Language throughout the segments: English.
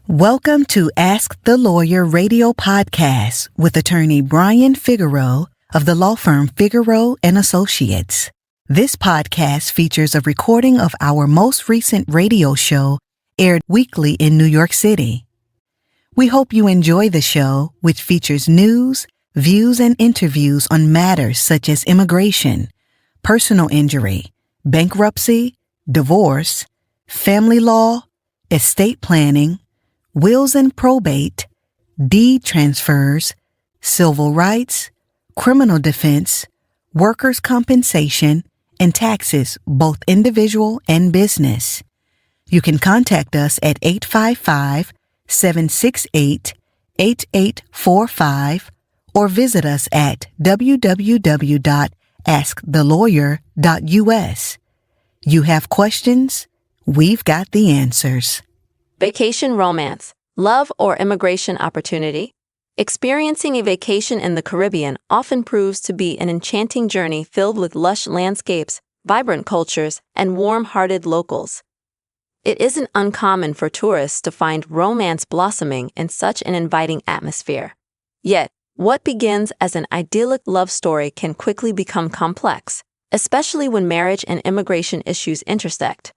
Welcome to Ask the Lawyer radio podcast with attorney Brian Figueroa of the law firm Figueroa and Associates. This podcast features a recording of our most recent radio show aired weekly in New York City. We hope you enjoy the show, which features news, views, and interviews on matters such as immigration, personal injury, bankruptcy, divorce, family law, estate planning, wills and probate, deed transfers, civil rights, criminal defense, workers' compensation, and taxes, both individual and business. You can contact us at 855-768-8845 or visit us at www.askthelawyer.us. You have questions? We've got the answers. Vacation romance, love or immigration opportunity. Experiencing a vacation in the Caribbean often proves to be an enchanting journey filled with lush landscapes, vibrant cultures, and warm-hearted locals. It isn't uncommon for tourists to find romance blossoming in such an inviting atmosphere. Yet, what begins as an idyllic love story can quickly become complex, especially when marriage and immigration issues intersect.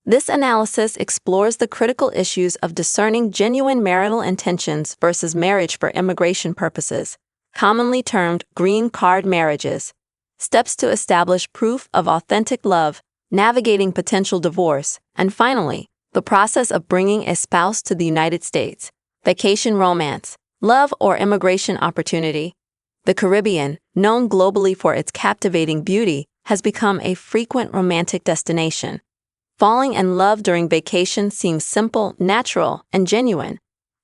This analysis explores the critical issues of discerning genuine marital intentions versus marriage for immigration purposes, commonly termed green card marriages, steps to establish proof of authentic love, navigating potential divorce, and finally, the process of bringing a spouse to the United States. Vacation romance, love or immigration opportunity. The Caribbean, known globally for its captivating beauty, has become a frequent romantic destination. Falling in love during vacation seems simple, natural, and genuine.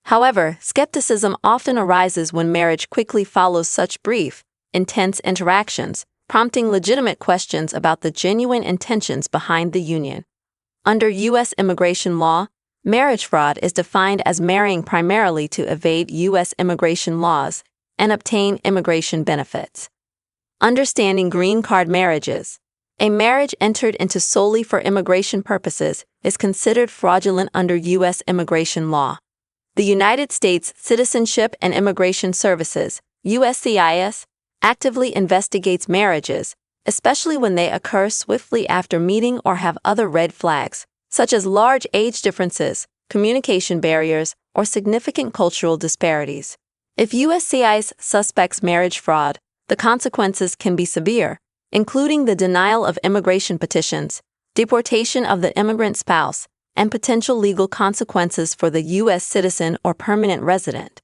However, skepticism often arises when marriage quickly follows such brief, intense interactions, prompting legitimate questions about the genuine intentions behind the union. Under U.S. immigration law, marriage fraud is defined as marrying primarily to evade U.S. immigration laws and obtain immigration benefits. Understanding green card marriages. A marriage entered into solely for immigration purposes is considered fraudulent under U.S. immigration law. The United States Citizenship and Immigration Services, USCIS, actively investigates marriages, especially when they occur swiftly after meeting or have other red flags, such as large age differences, communication barriers, or significant cultural disparities. If USCIS suspects marriage fraud, the consequences can be severe, including the denial of immigration petitions, deportation of the immigrant spouse, and potential legal consequences for the U.S. citizen or permanent resident.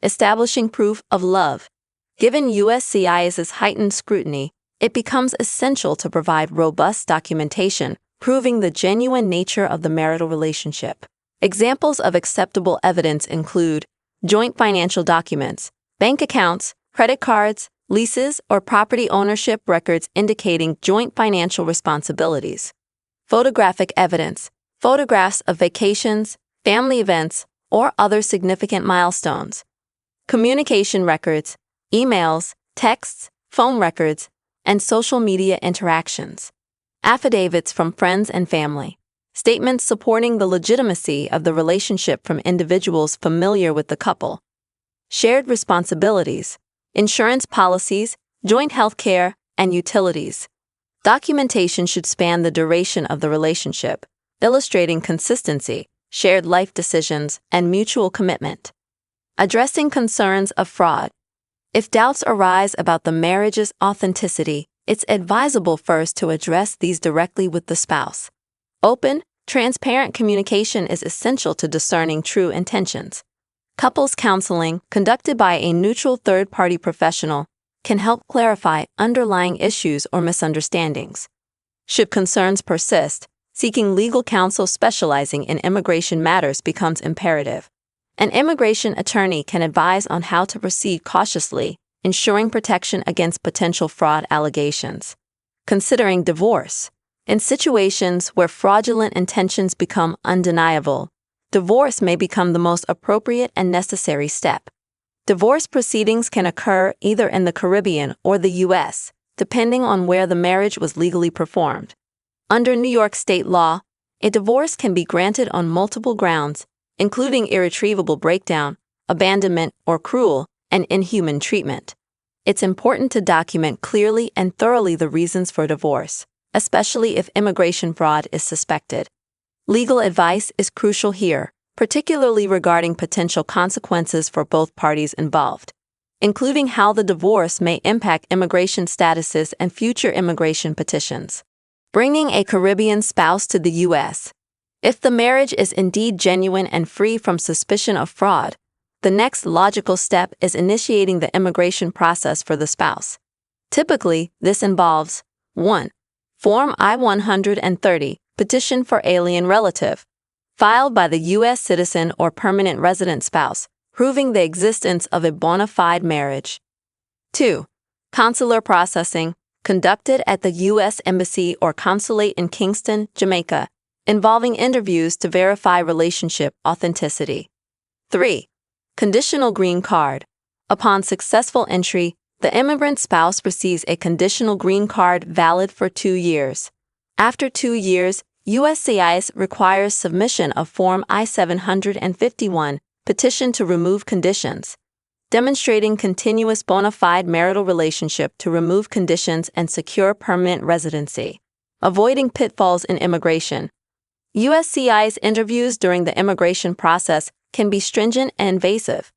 Establishing proof of love. Given USCIS's heightened scrutiny, it becomes essential to provide robust documentation proving the genuine nature of the marital relationship. Examples of acceptable evidence include joint financial documents, bank accounts, credit cards, leases, or property ownership records indicating joint financial responsibilities. Photographic evidence, photographs of vacations, family events, or other significant milestones. Communication records, emails, texts, phone records, and social media interactions. Affidavits from friends and family. Statements supporting the legitimacy of the relationship from individuals familiar with the couple. Shared responsibilities. Insurance policies, joint health care, and utilities. Documentation should span the duration of the relationship, illustrating consistency, shared life decisions, and mutual commitment. Addressing concerns of fraud. If doubts arise about the marriage's authenticity, it's advisable first to address these directly with the spouse. Open, transparent communication is essential to discerning true intentions. Couples counseling, conducted by a neutral third-party professional, can help clarify underlying issues or misunderstandings. Should concerns persist, seeking legal counsel specializing in immigration matters becomes imperative. An immigration attorney can advise on how to proceed cautiously, ensuring protection against potential fraud allegations. Considering divorce. In situations where fraudulent intentions become undeniable, divorce may become the most appropriate and necessary step. Divorce proceedings can occur either in the Caribbean or the U.S., depending on where the marriage was legally performed. Under New York state law, a divorce can be granted on multiple grounds, including irretrievable breakdown, abandonment, or cruel and inhuman treatment. It's important to document clearly and thoroughly the reasons for divorce, especially if immigration fraud is suspected. Legal advice is crucial here, particularly regarding potential consequences for both parties involved, including how the divorce may impact immigration statuses and future immigration petitions. Bringing a Caribbean spouse to the U.S. If the marriage is indeed genuine and free from suspicion of fraud, the next logical step is initiating the immigration process for the spouse. Typically, this involves 1. Form I-130, Petition for Alien Relative, filed by the U.S. citizen or permanent resident spouse, proving the existence of a bona fide marriage. 2. Consular processing, conducted at the U.S. Embassy or Consulate in Kingston, Jamaica, involving interviews to verify relationship authenticity. 3. Conditional green card. Upon successful entry, the immigrant spouse receives a conditional green card valid for 2 years. After 2 years, USCIS requires submission of Form I-751, Petition to Remove Conditions, demonstrating continuous bona fide marital relationship to remove conditions and secure permanent residency. Avoiding pitfalls in immigration. USCIS interviews during the immigration process can be stringent and invasive.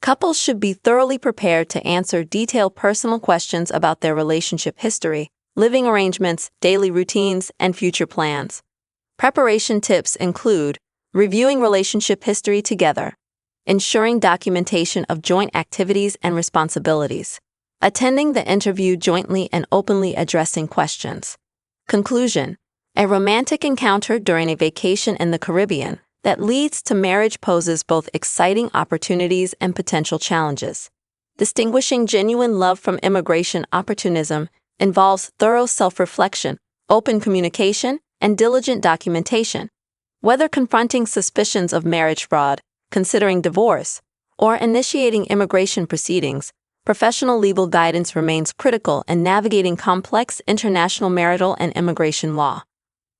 Couples should be thoroughly prepared to answer detailed personal questions about their relationship history, living arrangements, daily routines, and future plans. Preparation tips include reviewing relationship history together, ensuring documentation of joint activities and responsibilities, attending the interview jointly and openly addressing questions. Conclusion: a romantic encounter during a vacation in the Caribbean that leads to marriage poses both exciting opportunities and potential challenges. Distinguishing genuine love from immigration opportunism involves thorough self-reflection, open communication, and diligent documentation. Whether confronting suspicions of marriage fraud, considering divorce, or initiating immigration proceedings, professional legal guidance remains critical in navigating complex international marital and immigration law.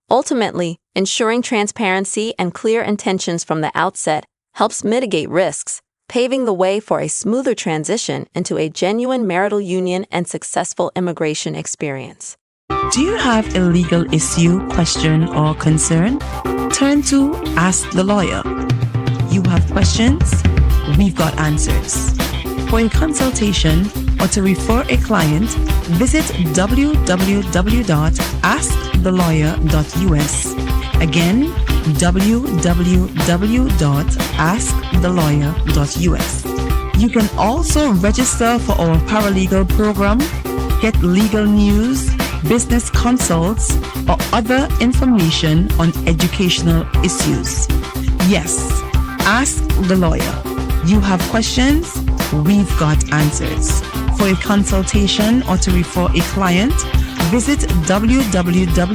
Ultimately, ensuring transparency and clear intentions from the outset helps mitigate risks, paving the way for a smoother transition into a genuine marital union and successful immigration experience. Do you have a legal issue, question, or concern? Turn to Ask the Lawyer. You have questions? We've got answers. For a consultation or to refer a client, visit www.askthelawyer.us. Again, www.askthelawyer.us. You can also register for our paralegal program, get legal news, business consults, or other information on educational issues. Yes, Ask the Lawyer. You have questions? We've got answers. For a consultation or to refer a client, visit www